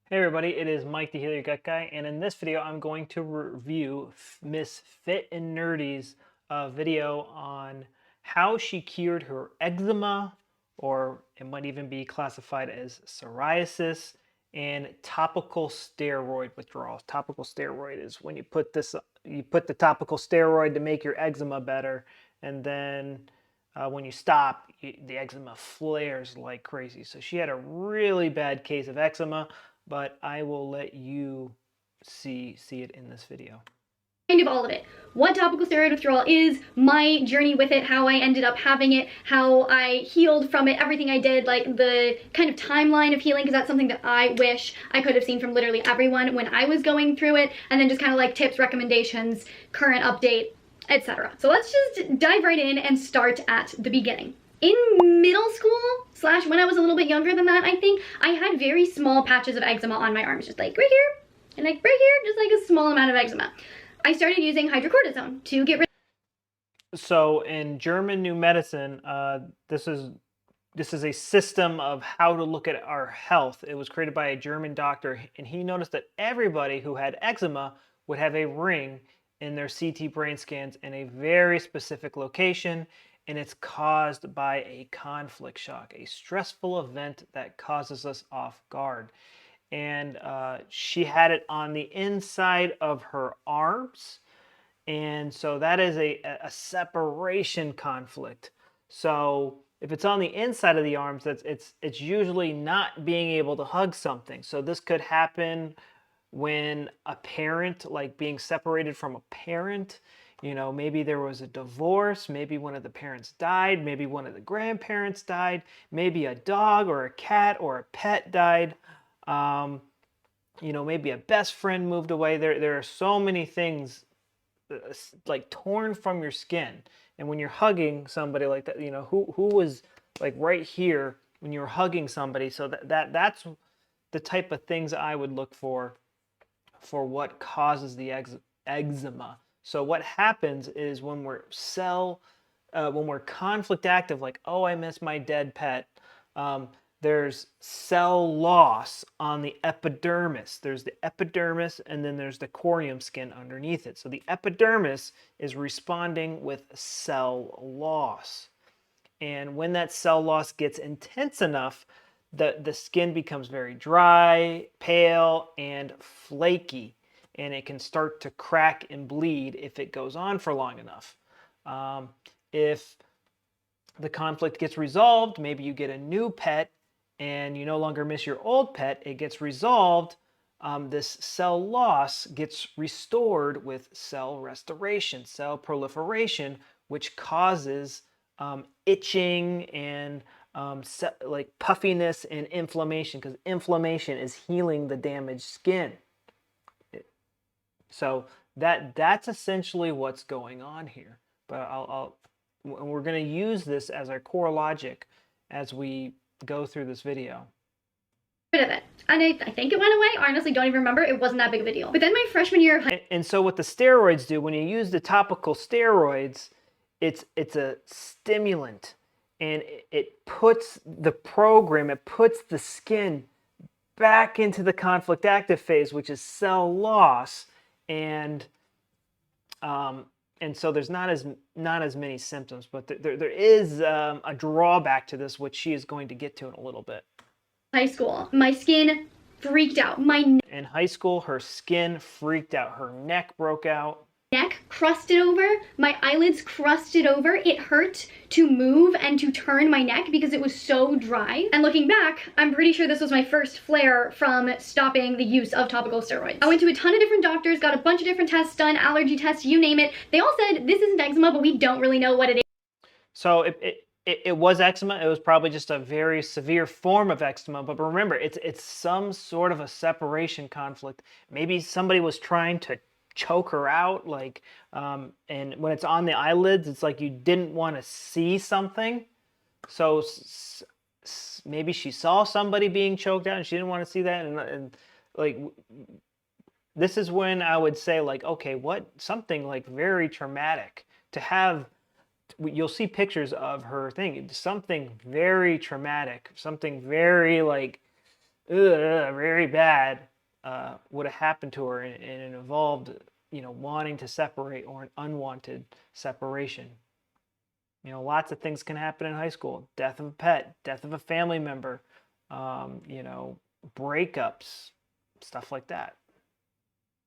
Hey everybody, it is Mike the Heal Your Gut Guy, and in this video I'm going to review Miss Fit and Nerdy's video on how she cured her eczema, or it might even be classified as psoriasis, and topical steroid withdrawals. Topical steroid is when you put the topical steroid to make your eczema better, and then when you stop, the eczema flares like crazy. So she had a really bad case of eczema, but I will let you see it in this video. Kind of all of it. What topical steroid withdrawal is, my journey with it, how I ended up having it, how I healed from it, everything I did, like the kind of timeline of healing, because that's something that I wish I could have seen from literally everyone when I was going through it, and then just kind of like tips, recommendations, current update, etc. So let's just dive right in and start at the beginning. In middle school, / when I was a little bit younger than that, I think, I had very small patches of eczema on my arms, just like right here, and like right here, just like a small amount of eczema. I started using hydrocortisone to get rid. So in German New Medicine, this is a system of how to look at our health. It was created by a German doctor, and he noticed that everybody who had eczema would have a ring in their CT brain scans in a very specific location, and it's caused by a conflict shock, a stressful event that causes us off guard. And she had it on the inside of her arms, and so that is a separation conflict. So if it's on the inside of the arms, it's usually not being able to hug something. So this could happen when a parent, like being separated from a parent, maybe there was a divorce, maybe one of the parents died, maybe one of the grandparents died, maybe a dog or a cat or a pet died. Maybe a best friend moved away. There are so many things like torn from your skin. And when you're hugging somebody like that, who was like right here when you were hugging somebody. So that's the type of things I would look for what causes the eczema. So what happens is when we're conflict active, like, oh, I miss my dead pet, there's cell loss on the epidermis. There's the epidermis, and then there's the corium skin underneath it. So the epidermis is responding with cell loss. And when that cell loss gets intense enough, the skin becomes very dry, pale, and flaky. And it can start to crack and bleed if it goes on for long enough. If the conflict gets resolved, maybe you get a new pet and you no longer miss your old pet, it gets resolved, this cell loss gets restored with cell restoration, cell proliferation, which causes itching and like puffiness and inflammation, because inflammation is healing the damaged skin. So that's essentially what's going on here. But we're going to use this as our core logic as we go through this video. Rid of it. And I think it went away. I honestly don't even remember. It wasn't that big of a deal. But then my freshman year of and so what the steroids do, when you use the topical steroids, it's a stimulant, and it puts the skin back into the conflict active phase, which is cell loss, and so there's not as many symptoms, but there is a drawback to this, which she is going to get to in a little bit. high school, my skin freaked out. In high school, her skin freaked out. Her neck broke out. Neck crusted over, my eyelids crusted over. It hurt to move and to turn my neck because it was so dry. And looking back, I'm pretty sure this was my first flare from stopping the use of topical steroids. I went to a ton of different doctors, got a bunch of different tests done, allergy tests, you name it. They all said, this isn't eczema, but we don't really know what it is. So it was eczema. It was probably just a very severe form of eczema. But remember, it's some sort of a separation conflict. Maybe somebody was trying to choke her out, like, and when it's on the eyelids, it's like you didn't want to see something. So maybe she saw somebody being choked out and she didn't want to see that, and like, this is when I would say, like, okay, something like very traumatic to have. You'll see pictures of her thing. Something very traumatic, something very like very bad would have happened to her, and it involved, wanting to separate or an unwanted separation. Lots of things can happen in high school: death of a pet, death of a family member, breakups, stuff like that.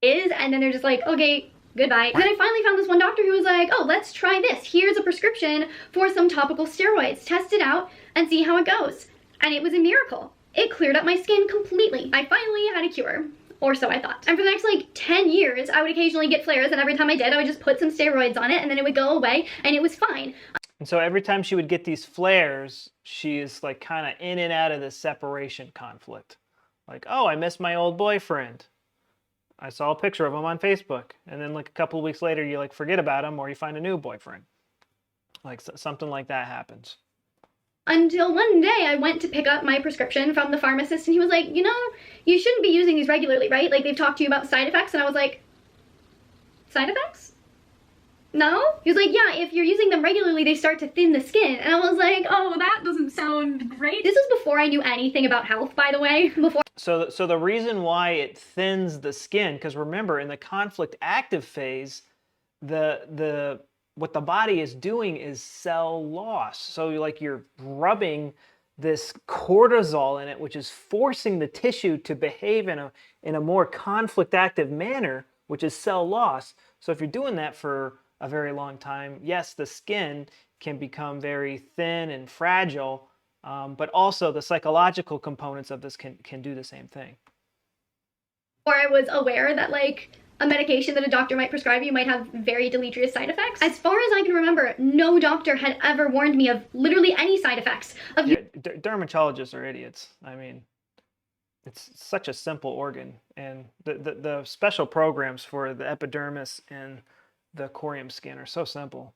And then they're just like, okay, goodbye. And then I finally found this one doctor who was like, oh, let's try this. Here's a prescription for some topical steroids. Test it out and see how it goes. And it was a miracle. It cleared up my skin completely. I finally had a cure. Or so I thought. And for the next 10 years, I would occasionally get flares, and every time I did, I would just put some steroids on it, and then it would go away, and it was fine. And so every time she would get these flares, she is kind of in and out of this separation conflict. Like, oh, I miss my old boyfriend. I saw a picture of him on Facebook. And then a couple of weeks later, you forget about him, or you find a new boyfriend. Something like that happens. Until one day I went to pick up my prescription from the pharmacist, and he was like, you shouldn't be using these regularly, right? They've talked to you about side effects. And I was like, side effects? No? He was like, yeah, if you're using them regularly, they start to thin the skin. And I was like, oh, that doesn't sound great. This was before I knew anything about health, by the way. So the reason why it thins the skin, because remember, in the conflict active phase, what the body is doing is cell loss. So you're rubbing this cortisol in it, which is forcing the tissue to behave in a more conflict active manner, which is cell loss. So if you're doing that for a very long time, yes, the skin can become very thin and fragile, but also the psychological components of this can do the same thing. Or I was aware that a medication that a doctor might prescribe you might have very deleterious side effects. As far as I can remember, no doctor had ever warned me of literally any side effects. Dermatologists are idiots. I mean, it's such a simple organ, and the special programs for the epidermis and the corium skin are so simple.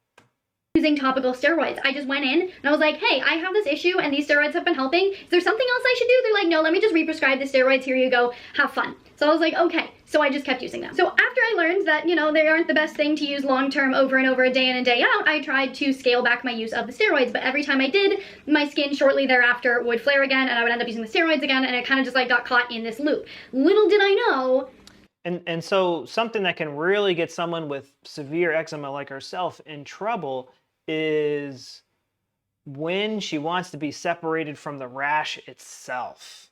Using topical steroids. I just went in and I was like, hey, I have this issue and these steroids have been helping. Is there something else I should do? They're like, no, let me just re-prescribe the steroids. Here you go. Have fun. So I was like, okay. So I just kept using them. So after I learned that, they aren't the best thing to use long-term over and over, day in and day out, I tried to scale back my use of the steroids. But every time I did, my skin shortly thereafter would flare again, and I would end up using the steroids again, and it kind of just got caught in this loop. Little did I know. And so something that can really get someone with severe eczema like herself in trouble is when she wants to be separated from the rash itself.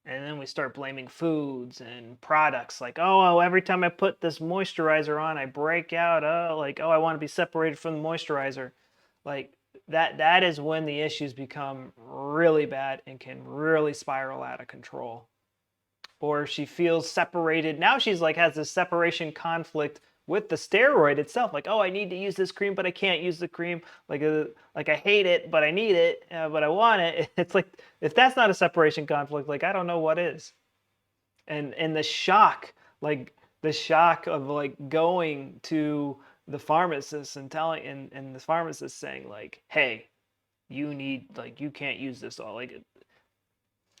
And then we start blaming foods and products, oh, every time I put this moisturizer on, I break out. Oh, I want to be separated from the moisturizer. That is when the issues become really bad and can really spiral out of control. Or she feels separated. Now she's has this separation conflict with the steroid itself. Oh, I need to use this cream, but I can't use the cream. I hate it, but I need it, but I want it. It's if that's not a separation conflict, I don't know what is. And the shock, the shock of going to the pharmacist and telling, and the pharmacist saying hey, you need, you can't use this all.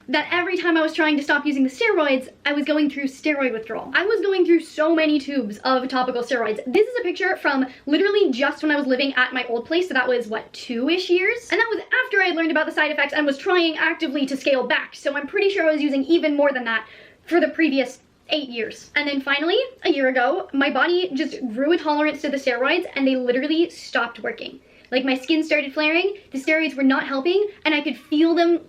That every time I was trying to stop using the steroids, I was going through steroid withdrawal. I was going through so many tubes of topical steroids. This is a picture from literally just when I was living at my old place, so that was, 2-ish years? And that was after I had learned about the side effects and was trying actively to scale back, so I'm pretty sure I was using even more than that for the previous 8 years. And then finally, a year ago, my body just grew a tolerance to the steroids, and they literally stopped working. My skin started flaring, the steroids were not helping, and I could feel them,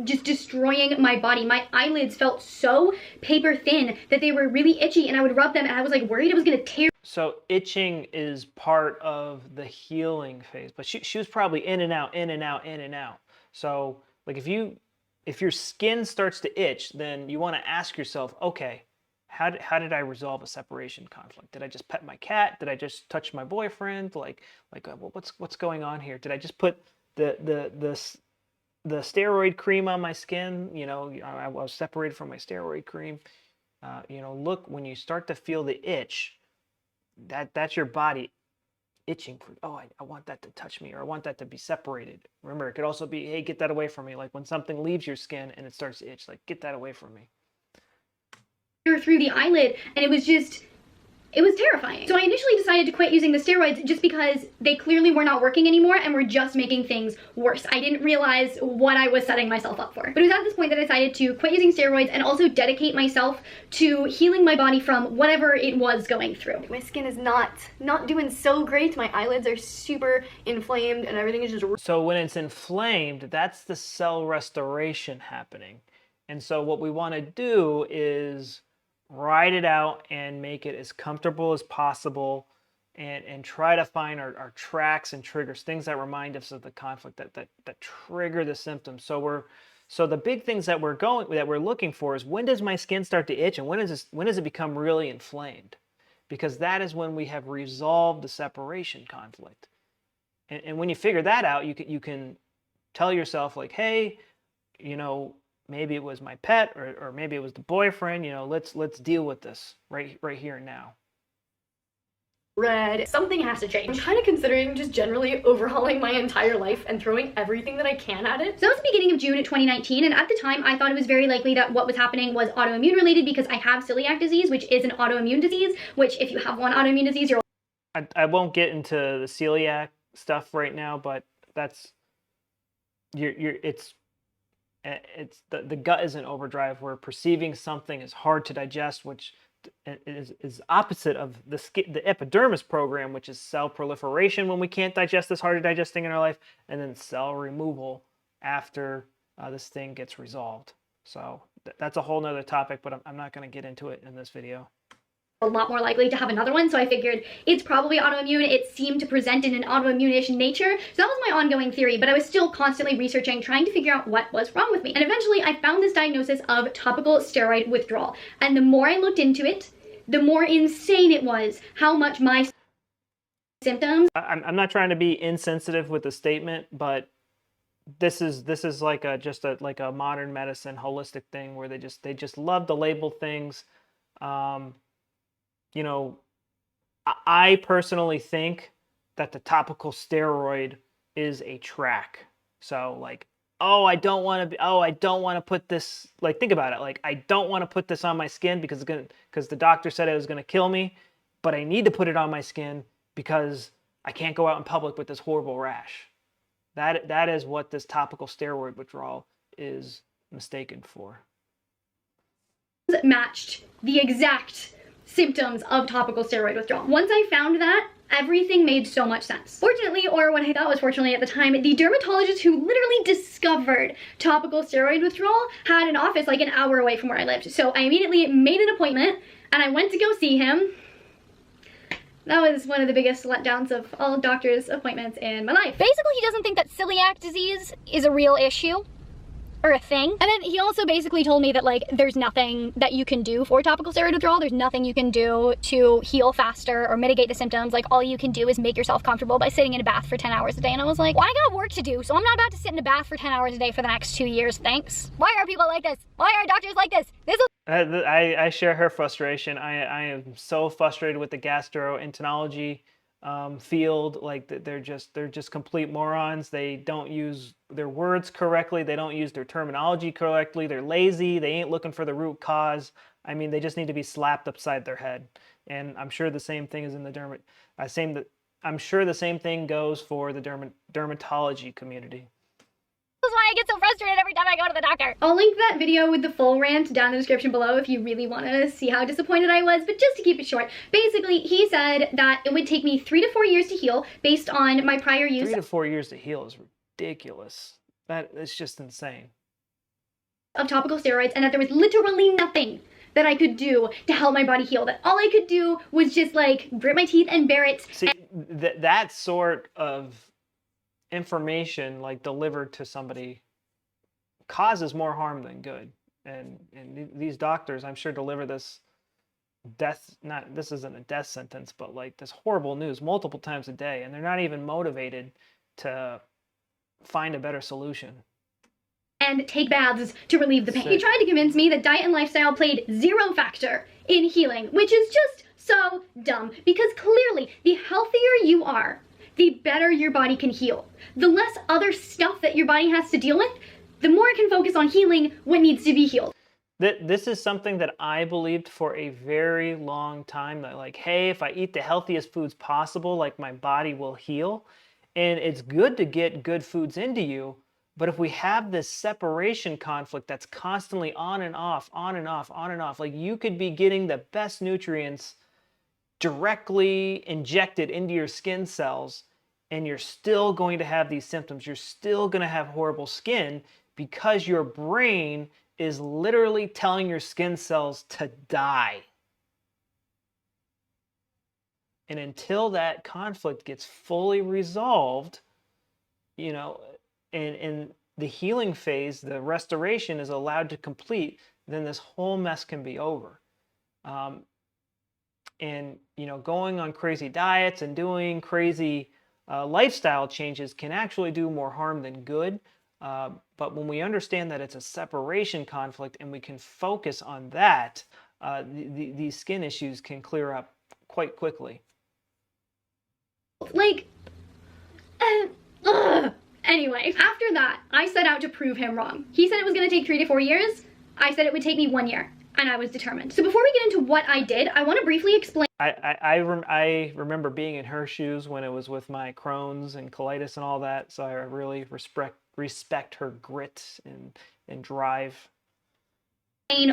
just destroying my body. My eyelids felt so paper thin that they were really itchy, and I would rub them and I was worried I was gonna tear. So itching is part of the healing phase, but she was probably in and out, in and out, in and out. So if your skin starts to itch, then you want to ask yourself, okay, how did I resolve a separation conflict? Did I just pet my cat? Did I just touch my boyfriend? What's going on here? Did I just put the steroid cream on my skin? I was separated from my steroid cream. Look, when you start to feel the itch, that's your body itching for, oh, I want that to touch me, or I want that to be separated. Remember, it could also be, hey, get that away from me. When something leaves your skin and it starts to itch, get that away from me. Through the eyelid, and it was just, It was terrifying. So I initially decided to quit using the steroids just because they clearly were not working anymore and were just making things worse. I didn't realize what I was setting myself up for. But it was at this point that I decided to quit using steroids and also dedicate myself to healing my body from whatever it was going through. My skin is not doing so great. My eyelids are super inflamed and everything is just... So when it's inflamed, that's the cell restoration happening. And so what we want to do is ride it out and make it as comfortable as possible, and try to find our tracks and triggers, things that remind us of the conflict, that trigger the symptoms. So the big things that we're looking for is, when does my skin start to itch, and when does it become really inflamed? Because that is when we have resolved the separation conflict. And when you figure that out, you can tell yourself, like, hey, you know, maybe it was my pet, or maybe it was the boyfriend, you know, let's deal with this right here and now. Red. Something has to change. I'm kind of considering just generally overhauling my entire life and throwing everything that I can at it. So that was the beginning of June 2019, and at the time I thought it was very likely that what was happening was autoimmune related, because I have celiac disease, which is an autoimmune disease, which if you have one autoimmune disease, you're... I won't get into the celiac stuff right now, but that's it's the gut is in overdrive. We're perceiving something as hard to digest, which is opposite of the epidermis program, which is cell proliferation when we can't digest this hard to digesting in our life, and then cell removal after this thing gets resolved. So that's a whole nother topic, but I'm not going to get into it in this video. A lot more likely to have another one, so I figured it's probably autoimmune. It seemed to present in an autoimmune-ish nature, so that was my ongoing theory, but I was still constantly researching, trying to figure out what was wrong with me. And eventually I found this diagnosis of topical steroid withdrawal, and the more I looked into it, the more insane it was how much my symptoms... I'm not trying to be insensitive with the statement, but this is like a modern medicine holistic thing where they just love to label things. You know, I personally think that the topical steroid is a track. So like, I don't want to put this, like, think about it. Like, I don't want to put this on my skin because the doctor said it was going to kill me, but I need to put it on my skin because I can't go out in public with this horrible rash. That is what this topical steroid withdrawal is mistaken for. Matched the exact symptoms of topical steroid withdrawal. Once I found that, everything made so much sense. Fortunately, or what I thought was fortunately at the time, the dermatologist who literally discovered topical steroid withdrawal had an office like an hour away from where I lived. So I immediately made an appointment and I went to go see him. That was one of the biggest letdowns of all doctors' appointments in my life. Basically, he doesn't think that celiac disease is a real issue or a thing. And then he also basically told me that, like, there's nothing that you can do for topical steroid withdrawal. There's nothing you can do to heal faster or mitigate the symptoms. Like, all you can do is make yourself comfortable by sitting in a bath for 10 hours a day. And I was like, well, I got work to do, so I'm not about to sit in a bath for 10 hours a day for the next 2 years, thanks. Why are people like this? Why are doctors like this? This is... I share her frustration. I am so frustrated with the gastroenterology field. Like, they're just complete morons. They don't use their words correctly. They don't use their terminology correctly. They're lazy. They ain't looking for the root cause. I mean, they just need to be slapped upside their head. And I'm sure the same thing is in the I'm sure the same thing goes for the dermatology community. This is why I get so frustrated every time I go to the doctor. I'll link that video with the full rant down in the description below if you really want to see how disappointed I was, but just to keep it short, basically he said that it would take me 3 to 4 years to heal based on my prior use. 3 to 4 years to heal is ridiculous. That is just insane. Of topical steroids, and that there was literally nothing that I could do to help my body heal. That all I could do was just like grit my teeth and bear it. See, that sort of information, like, delivered to somebody causes more harm than good, and these doctors, I'm sure, deliver this this isn't a death sentence, but like this horrible news multiple times a day, and they're not even motivated to find a better solution. And take baths to relieve the pain. He tried to convince me that diet and lifestyle played 0 factor in healing, which is just so dumb, because clearly the healthier you are, the better your body can heal. The less other stuff that your body has to deal with, the more it can focus on healing what needs to be healed. This is something that I believed for a very long time, that like, hey, if I eat the healthiest foods possible, like my body will heal. And it's good to get good foods into you, but if we have this separation conflict that's constantly on and off, on and off, on and off, like you could be getting the best nutrients directly injected into your skin cells, and you're still going to have these symptoms. You're still going to have horrible skin because your brain is literally telling your skin cells to die. And until that conflict gets fully resolved, you know, and the healing phase, the restoration is allowed to complete, then this whole mess can be over. And going on crazy diets and doing crazy lifestyle changes can actually do more harm than good. But when we understand that it's a separation conflict and we can focus on that, these skin issues can clear up quite quickly. Like, anyway, after that, I set out to prove him wrong. He said it was going to take 3 to 4 years. I said it would take me 1 year, and I was determined. So before we get into what I did, I want to briefly explain. I remember being in her shoes when it was with my Crohn's and colitis and all that, so I really respect her grit and drive.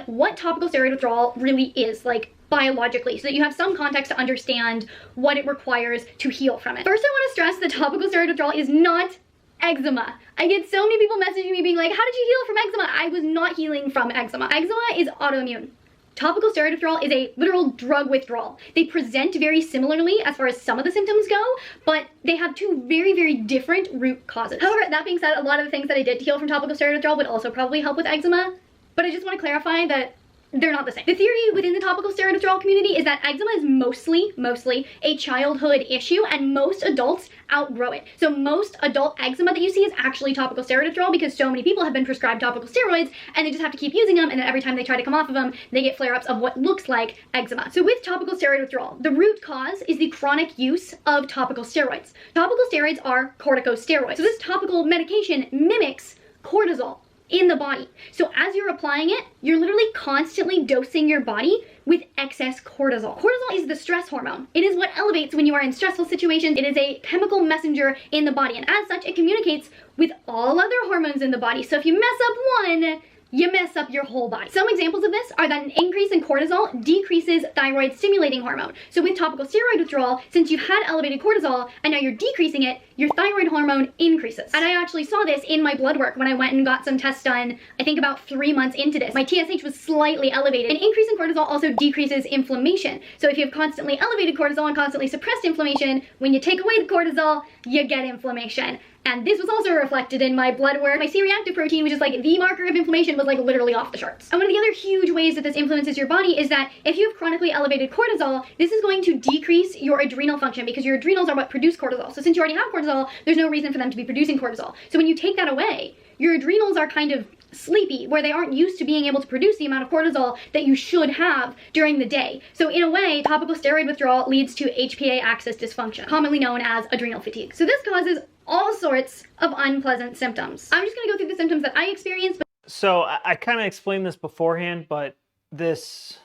What topical steroid withdrawal really is, like, biologically, so that you have some context to understand what it requires to heal from it. First, I want to stress that topical steroid withdrawal is not eczema. I get so many people messaging me being like, how did you heal from eczema? I was not healing from eczema. Eczema is autoimmune. Topical steroid withdrawal is a literal drug withdrawal. They present very similarly as far as some of the symptoms go, but they have two very, very different root causes. However, that being said, a lot of the things that I did to heal from topical steroid withdrawal would also probably help with eczema, but I just want to clarify that they're not the same. The theory within the topical steroid withdrawal community is that eczema is mostly a childhood issue, and most adults outgrow it. So most adult eczema that you see is actually topical steroid withdrawal because so many people have been prescribed topical steroids and they just have to keep using them, and then every time they try to come off of them, they get flare-ups of what looks like eczema. So with topical steroid withdrawal, the root cause is the chronic use of topical steroids. Topical steroids are corticosteroids. So this topical medication mimics cortisol in the body. So as you're applying it, you're literally constantly dosing your body with excess cortisol. Cortisol is the stress hormone. It is what elevates when you are in stressful situations. It is a chemical messenger in the body, and as such, it communicates with all other hormones in the body. So if you mess up one, you mess up your whole body. Some examples of this are that an increase in cortisol decreases thyroid stimulating hormone. So with topical steroid withdrawal, since you've had elevated cortisol and now you're decreasing it, your thyroid hormone increases. And I actually saw this in my blood work when I went and got some tests done, I think about 3 months into this. My TSH was slightly elevated. An increase in cortisol also decreases inflammation. So if you have constantly elevated cortisol and constantly suppressed inflammation, when you take away the cortisol, you get inflammation. And this was also reflected in my blood work. My C-reactive protein, which is like the marker of inflammation, was like literally off the charts. And one of the other huge ways that this influences your body is that if you have chronically elevated cortisol, this is going to decrease your adrenal function because your adrenals are what produce cortisol. So since you already have cortisol, there's no reason for them to be producing cortisol. So when you take that away, your adrenals are kind of sleepy, where they aren't used to being able to produce the amount of cortisol that you should have during the day. So in a way, topical steroid withdrawal leads to HPA axis dysfunction, commonly known as adrenal fatigue. So this causes all sorts of unpleasant symptoms. I'm just gonna go through the symptoms that I experienced. So I kind of explained this beforehand, but this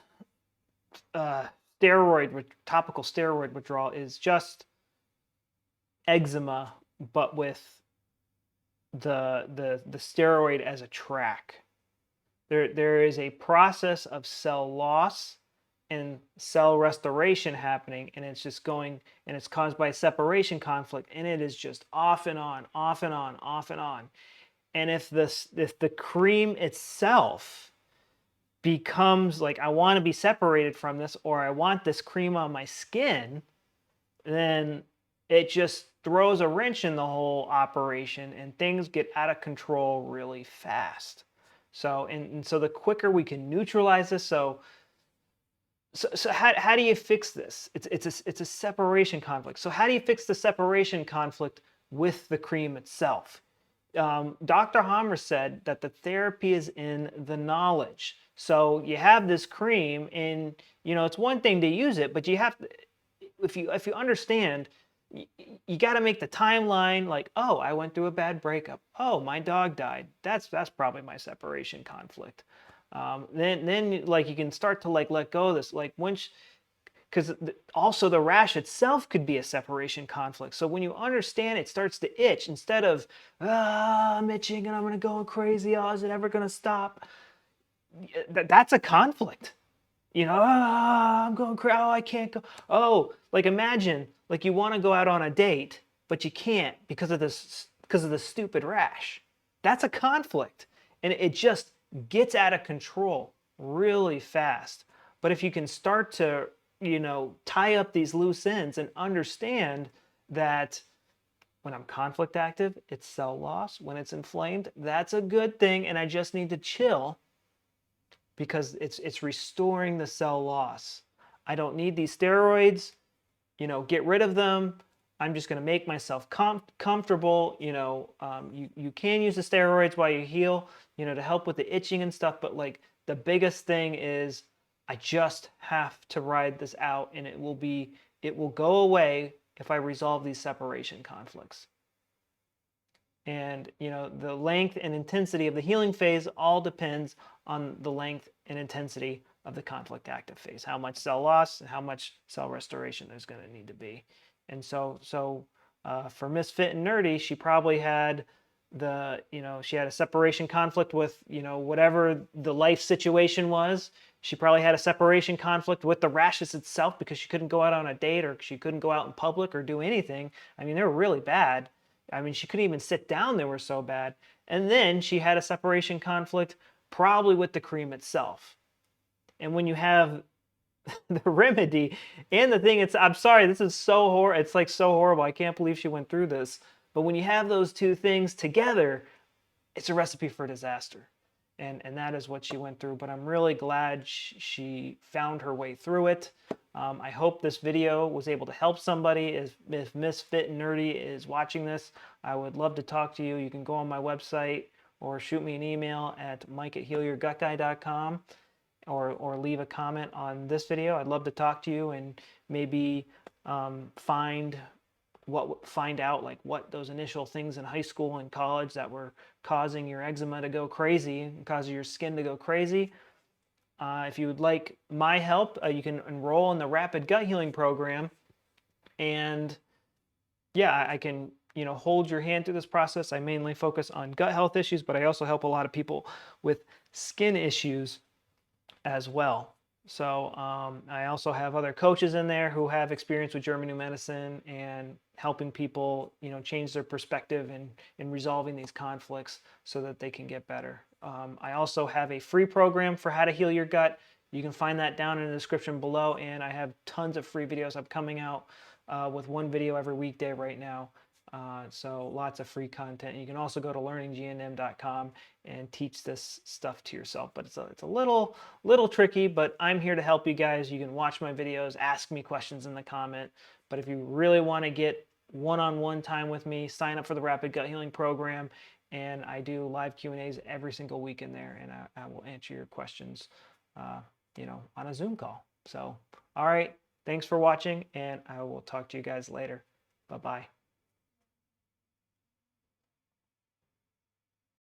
topical steroid withdrawal is just eczema, but with the steroid as a track. There is a process of cell loss and cell restoration happening, and it's just going, and it's caused by separation conflict, and it is just off and on, off and on, off and on. And if the cream itself becomes like, I want to be separated from this, or I want this cream on my skin, then it just throws a wrench in the whole operation, and things get out of control really fast. So and so the quicker we can neutralize this, so how do you fix this? It's a separation conflict. So how do you fix the separation conflict with the cream itself? Dr. Hammer said that the therapy is in the knowledge. So you have this cream, and it's one thing to use it, but you have to, if you understand, you got to make the timeline. Like, oh, I went through a bad breakup. Oh, my dog died. That's probably my separation conflict. Then like you can start to like let go of this, like once, because also the rash itself could be a separation conflict. So when you understand, it starts to itch instead of I'm itching and I'm gonna go crazy. Oh, is it ever gonna stop? That's a conflict. You know, I'm going crazy. Oh, I can't go. Oh, like imagine like you want to go out on a date, but you can't because of the stupid rash. That's a conflict, and it just gets out of control really fast. But if you can start to, tie up these loose ends and understand that when I'm conflict active, it's cell loss. When it's inflamed, that's a good thing, and I just need to chill because it's restoring the cell loss. I don't need these steroids, get rid of them. I'm just going to make myself comfortable. You can use the steroids while you heal, to help with the itching and stuff. But like the biggest thing is I just have to ride this out, and it will go away if I resolve these separation conflicts. And the length and intensity of the healing phase all depends on the length and intensity of the conflict active phase, how much cell loss and how much cell restoration there's going to need to be. And so for MissFitAndNerdy, she probably had she had a separation conflict with whatever the life situation was. She probably had a separation conflict with the rashes itself because she couldn't go out on a date, or she couldn't go out in public or do anything. I mean, they were really bad. I mean, she couldn't even sit down, they were so bad. And then she had a separation conflict probably with the cream itself. And when you have the remedy and the thing, I'm sorry, this is so horrible. It's like so horrible. I can't believe she went through this. But when you have those two things together, it's a recipe for disaster. And that is what she went through. But I'm really glad she found her way through it. I hope this video was able to help somebody. If MissFitAndNerdy is watching this, I would love to talk to you. You can go on my website or shoot me an email at mike@healyourgutguy.com or leave a comment on this video. I'd love to talk to you and maybe find out like what those initial things in high school and college that were causing your eczema to go crazy and causing your skin to go crazy. If you would like my help, you can enroll in the Rapid Gut Healing Program. And yeah, I can, hold your hand through this process. I mainly focus on gut health issues, but I also help a lot of people with skin issues as well. So I also have other coaches in there who have experience with German new medicine and helping people, change their perspective in resolving these conflicts so that they can get better. I also have a free program for how to heal your gut. You can find that down in the description below, and I have tons of free videos. I'm coming out with one video every weekday right now. So lots of free content. You can also go to learninggnm.com and teach this stuff to yourself, but it's a little tricky, but I'm here to help you guys. You can watch my videos, ask me questions in the comment, but if you really want to get one-on-one time with me, sign up for the Rapid Gut Healing Program, and I do live Q&As every single week in there, and I will answer your questions on a Zoom call. So all right, thanks for watching, and I will talk to you guys later. Bye-bye.